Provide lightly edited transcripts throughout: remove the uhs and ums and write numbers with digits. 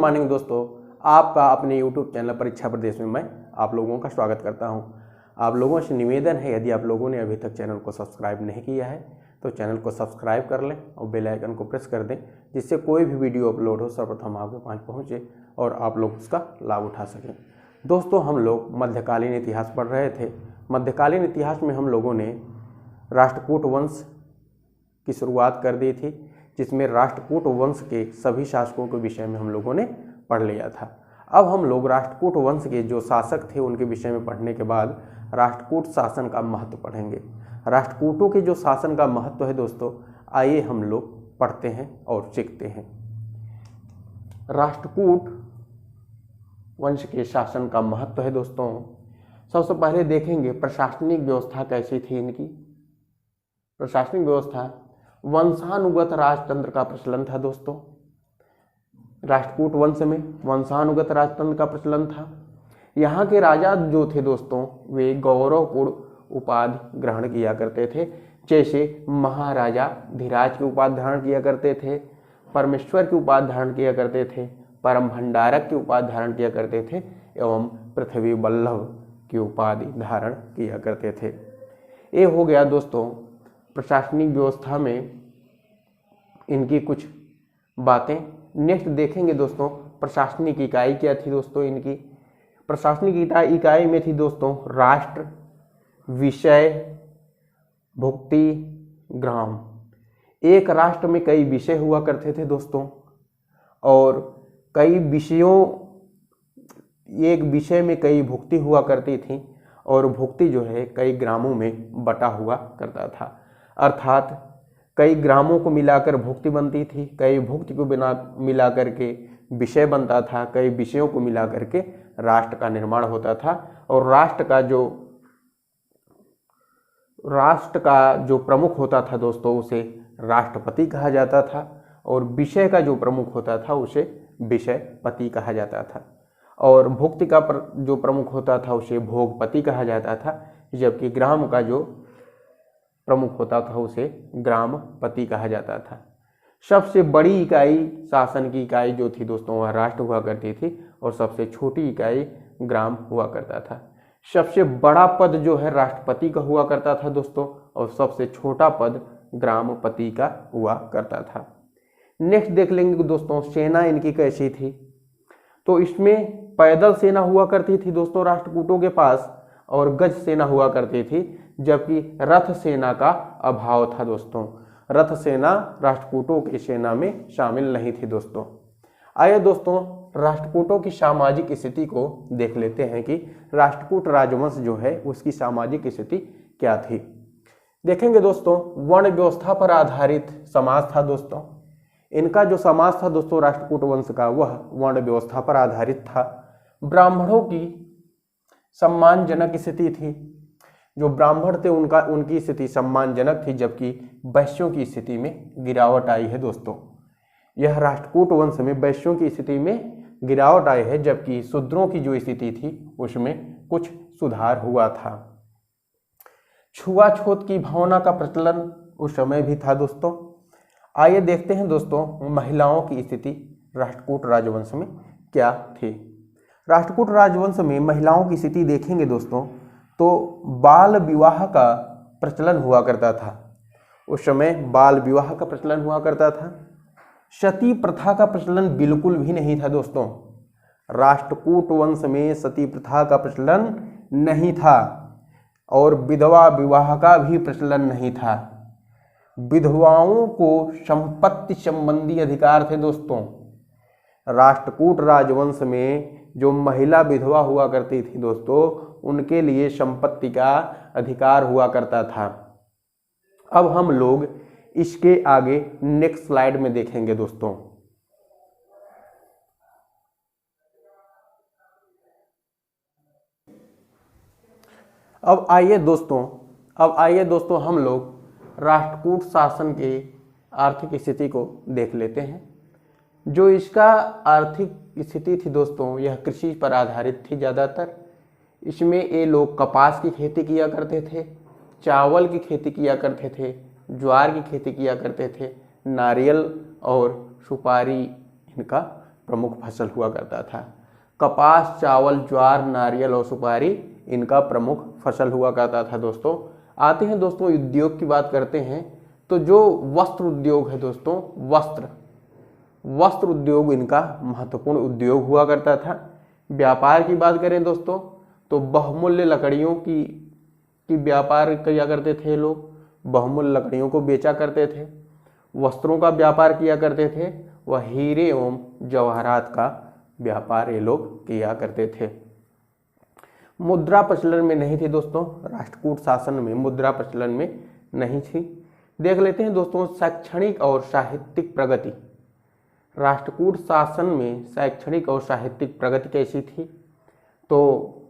Morning दोस्तों, आपका अपने YouTube चैनल परीक्षा प्रदेश में मैं आप लोगों का स्वागत करता हूं। आप लोगों से निवेदन है, यदि आप लोगों ने अभी तक चैनल को सब्सक्राइब नहीं किया है तो चैनल को सब्सक्राइब कर लें और बेल आइकन को प्रेस कर दें, जिससे कोई भी वीडियो अपलोड हो सर्वप्रथम आपके पास पहुंचे और आप लोग उसका लाभ उठा सकें। दोस्तों, हम लोग मध्यकालीन इतिहास पढ़ रहे थे। मध्यकालीन इतिहास में हम लोगों ने राष्ट्रकूट वंश की शुरुआत कर दी थी, जिसमें राष्ट्रकूट वंश के सभी शासकों के विषय में हम लोगों ने पढ़ लिया था। अब हम लोग राष्ट्रकूट वंश के जो शासक थे उनके विषय में पढ़ने के बाद राष्ट्रकूट शासन का महत्व पढ़ेंगे। राष्ट्रकूटों के जो शासन का महत्व है दोस्तों, आइए हम लोग पढ़ते हैं और सीखते हैं। राष्ट्रकूट वंश के शासन का महत्व है दोस्तों, सबसे पहले देखेंगे प्रशासनिक व्यवस्था कैसी थी इनकी। प्रशासनिक व्यवस्था, वंशानुगत राजतंत्र का प्रचलन था दोस्तों। राष्ट्रकूट वंश में वंशानुगत राजतंत्र का प्रचलन था। यहाँ के राजा जो थे दोस्तों, वे गौरवपूर्ण उपाधि ग्रहण किया करते थे, जैसे महाराजा धीराज की उपाधि धारण किया करते थे, परमेश्वर की उपाधि धारण किया करते थे, परम भंडारक की उपाधि धारण किया करते थे एवं पृथ्वी वल्लभ की उपाधि धारण किया करते थे। ये हो गया दोस्तों प्रशासनिक व्यवस्था में इनकी कुछ बातें। नेक्स्ट देखेंगे दोस्तों प्रशासनिक इकाई क्या थी दोस्तों इनकी। प्रशासनिक इकाई में थी दोस्तों राष्ट्र, विषय, भुक्ति, ग्राम। एक राष्ट्र में कई विषय हुआ करते थे दोस्तों, और कई विषयों, एक विषय में कई भुक्ति हुआ करती थी, और भुक्ति जो है कई ग्रामों में बटा हुआ करता था। अर्थात कई ग्रामों को मिलाकर भुक्ति बनती थी, कई भुक्ति को मिला करके विषय बनता था, कई विषयों को मिला करके राष्ट्र का निर्माण होता था। और राष्ट्र का जो प्रमुख होता था दोस्तों, उसे राष्ट्रपति कहा जाता था, और विषय का जो प्रमुख होता था उसे विषयपति कहा जाता था, और भुक्ति का जो प्रमुख होता था उसे भोगपति कहा जाता था, जबकि ग्राम का जो प्रमुख होता था उसे ग्रामपति कहा जाता था। सबसे बड़ी इकाई, शासन की इकाई जो थी दोस्तों, वह राष्ट्र हुआ करती थी, और सबसे छोटी इकाई ग्राम हुआ करता था। सबसे बड़ा पद जो है राष्ट्रपति का हुआ करता था दोस्तों, और सबसे छोटा पद ग्रामपति का हुआ करता था। नेक्स्ट देख लेंगे दोस्तों सेना इनकी कैसी थी। तो इसमें पैदल सेना हुआ करती थी दोस्तों राष्ट्रकूटों के पास, और गज सेना हुआ करती थी, जबकि रथ सेना का अभाव था दोस्तों। रथ सेना राष्ट्रकूटों की सेना में शामिल नहीं थी दोस्तों। आइए दोस्तों राष्ट्रकूटों की सामाजिक स्थिति को देख लेते हैं कि राष्ट्रकूट राजवंश जो है उसकी सामाजिक स्थिति क्या थी। देखेंगे दोस्तों वर्ण व्यवस्था पर आधारित समाज था दोस्तों। इनका जो समाज था दोस्तों राष्ट्रकूट वंश का, वह वर्ण व्यवस्था पर आधारित था। ब्राह्मणों की सम्मानजनक स्थिति थी। जो ब्राह्मण थे उनकी स्थिति सम्मानजनक थी, जबकि वैश्यों की स्थिति में गिरावट आई है दोस्तों। यह राष्ट्रकूट वंश में वैश्यों की स्थिति में गिरावट आई है, जबकि शूद्रों की जो स्थिति थी उसमें कुछ सुधार हुआ था। छुआछूत की भावना का प्रचलन उस समय भी था दोस्तों। आइए देखते हैं दोस्तों महिलाओं की स्थिति राष्ट्रकूट राजवंश में क्या थी। राष्ट्रकूट राजवंश में महिलाओं की स्थिति देखेंगे दोस्तों, तो बाल विवाह का प्रचलन हुआ करता था। उस समय बाल विवाह का प्रचलन हुआ करता था। सती प्रथा का प्रचलन बिल्कुल भी नहीं था दोस्तों। राष्ट्रकूट वंश में सती प्रथा का प्रचलन नहीं था, और विधवा विवाह का भी प्रचलन नहीं था। विधवाओं को संपत्ति संबंधी अधिकार थे दोस्तों। राष्ट्रकूट राजवंश में जो महिला विधवा हुआ करती थी दोस्तों, उनके लिए संपत्ति का अधिकार हुआ करता था। अब हम लोग इसके आगे नेक्स्ट स्लाइड में देखेंगे दोस्तों। अब आइए दोस्तों हम लोग राष्ट्रकूट शासन के आर्थिक स्थिति को देख लेते हैं। जो इसका आर्थिक स्थिति थी दोस्तों, यह कृषि पर आधारित थी ज़्यादातर। इसमें ये लोग कपास की खेती किया करते थे, चावल की खेती किया करते थे, ज्वार की खेती किया करते थे, नारियल और सुपारी इनका प्रमुख फसल हुआ करता था। कपास, चावल, ज्वार, नारियल और सुपारी इनका प्रमुख फसल हुआ करता था दोस्तों। आते हैं दोस्तों उद्योग की बात करते हैं, तो जो वस्त्र उद्योग है दोस्तों, वस्त्र उद्योग इनका महत्वपूर्ण उद्योग हुआ करता था। व्यापार की बात करें दोस्तों, तो बहुमूल्य लकड़ियों की व्यापार किया करते थे लोग, बहुमूल्य लकड़ियों को बेचा करते थे। वस्त्रों का व्यापार किया करते थे, वह हीरे एवं जवाहरात का व्यापार ये लोग किया करते थे। मुद्रा प्रचलन में नहीं थी दोस्तों, राष्ट्रकूट शासन में मुद्रा प्रचलन में नहीं थी। देख लेते हैं दोस्तों शैक्षणिक और साहित्यिक प्रगति। राष्ट्रकूट शासन में शैक्षणिक और साहित्यिक प्रगति कैसी थी? तो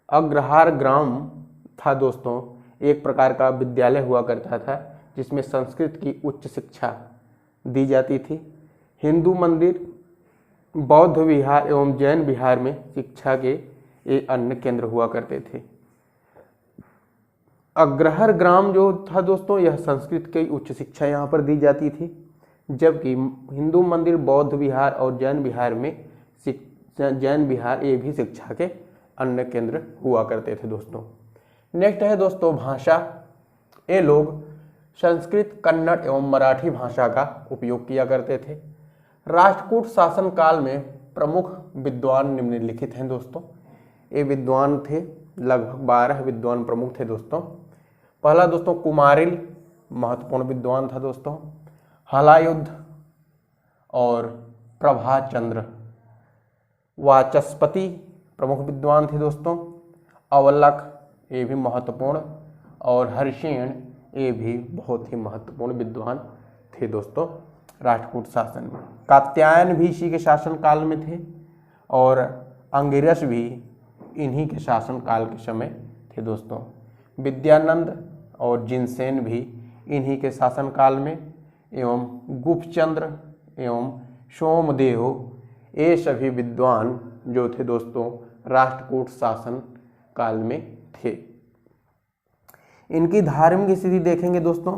अग्रहार ग्राम था दोस्तों, एक प्रकार का विद्यालय हुआ करता था जिसमें संस्कृत की उच्च शिक्षा दी जाती थी। हिंदू मंदिर, बौद्ध विहार एवं जैन विहार में शिक्षा के ये अन्य केंद्र हुआ करते थे। अग्रहार ग्राम जो था दोस्तों, यह संस्कृत की उच्च शिक्षा यहाँ पर दी जाती थी, जबकि हिंदू मंदिर, बौद्ध विहार और जैन विहार ये भी शिक्षा के अन्य केंद्र हुआ करते थे दोस्तों। नेक्स्ट है दोस्तों भाषा। ये लोग संस्कृत, कन्नड़ एवं मराठी भाषा का उपयोग किया करते थे। राष्ट्रकूट शासन काल में प्रमुख विद्वान निम्नलिखित हैं दोस्तों। ये विद्वान थे, लगभग 12 विद्वान प्रमुख थे दोस्तों। पहला दोस्तों कुमारिल, महत्वपूर्ण विद्वान था दोस्तों। हलायुद्ध और प्रभाचंद्र वाचस्पति प्रमुख विद्वान थे दोस्तों। अवलक ये भी महत्वपूर्ण, और हर्षेण ये भी बहुत ही महत्वपूर्ण विद्वान थे दोस्तों राष्ट्रकूट शासन में। कात्यायन भी इसी के शासन काल में थे, और अंगिरस भी इन्हीं के शासन काल के समय थे दोस्तों। विद्यानंद और जिनसेन भी इन्हीं के शासन काल में, एवं गुप्तचंद्र एवं सोमदेव ये सभी विद्वान जो थे दोस्तों राष्ट्रकूट शासन काल में थे। इनकी धार्मिक स्थिति देखेंगे दोस्तों,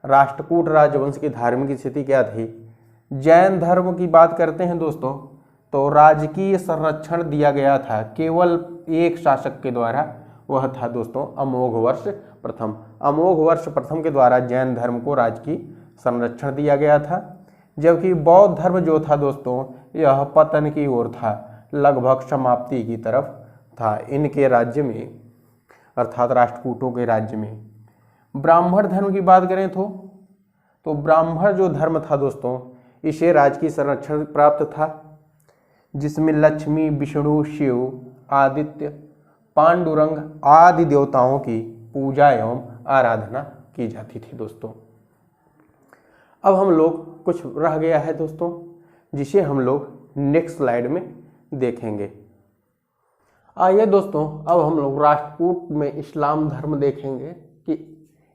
राष्ट्रकूट राजवंश की धार्मिक स्थिति क्या थी? जैन धर्म की बात करते हैं दोस्तों, तो राजकीय संरक्षण दिया गया था केवल एक शासक के द्वारा, वह था दोस्तों अमोघवर्ष प्रथम। अमोघवर्ष प्रथम के द्वारा जैन धर्म को राजकीय संरक्षण दिया गया था, जबकि बौद्ध धर्म जो था दोस्तों यह पतन की ओर था, लगभग समाप्ति की तरफ था इनके राज्य में, अर्थात राष्ट्रकूटों के राज्य में। ब्राह्मण धर्म की बात करें तो ब्राह्मण जो धर्म था दोस्तों, इसे राजकीय संरक्षण प्राप्त था, जिसमें लक्ष्मी, विष्णु, शिव, आदित्य, पांडुरंग आदि देवताओं की पूजा एवं आराधना की जाती थी दोस्तों। अब हम लोग कुछ रह गया है दोस्तों, जिसे हम लोग नेक्स्ट स्लाइड में देखेंगे। आइए दोस्तों, अब हम लोग राष्ट्रकूट में इस्लाम धर्म देखेंगे कि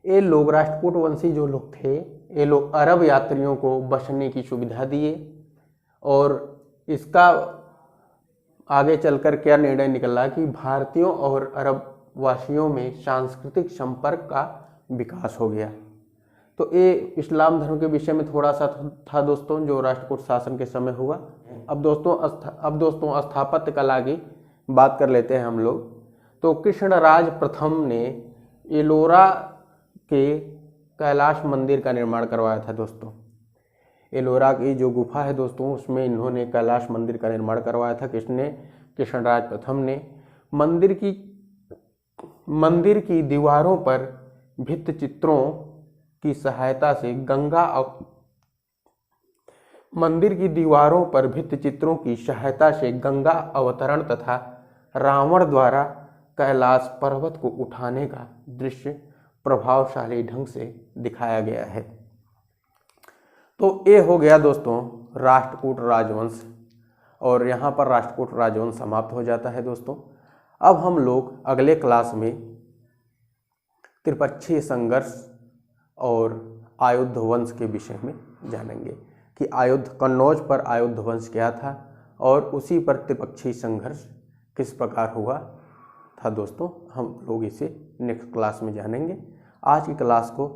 ये लोग राष्ट्रकूट वंशी जो लोग थे, ये लोग अरब यात्रियों को बसने की सुविधा दिए, और इसका आगे चलकर क्या निर्णय निकला कि भारतीयों और अरब वासियों में सांस्कृतिक संपर्क का विकास हो गया। तो ये इस्लाम धर्म के विषय में थोड़ा सा था दोस्तों, जो राष्ट्रकूट शासन के समय हुआ। अब दोस्तों स्थापत्य कला की बात कर लेते हैं हम लोग। तो कृष्णराज प्रथम ने एलोरा के कैलाश मंदिर का निर्माण करवाया था दोस्तों। एलोरा की जो गुफा है दोस्तों, उसमें इन्होंने कैलाश मंदिर का निर्माण करवाया था। कृष्णराज प्रथम ने मंदिर की दीवारों पर भित्ति चित्रों की सहायता से गंगा अवतरण तथा रावण द्वारा कैलाश पर्वत को उठाने का दृश्य प्रभावशाली ढंग से दिखाया गया है। तो ये हो गया दोस्तों राष्ट्रकूट राजवंश, और यहाँ पर राष्ट्रकूट राजवंश समाप्त हो जाता है दोस्तों। अब हम लोग अगले क्लास में त्रिपक्षीय संघर्ष और आयुध वंश के विषय में जानेंगे कि कन्नौज पर आयुध वंश क्या था, और उसी पर त्रिपक्षीय संघर्ष किस प्रकार हुआ था दोस्तों। हम लोग इसे नेक्स्ट क्लास में जानेंगे। आज की क्लास को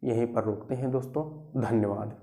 यहीं पर रोकते हैं दोस्तों। धन्यवाद।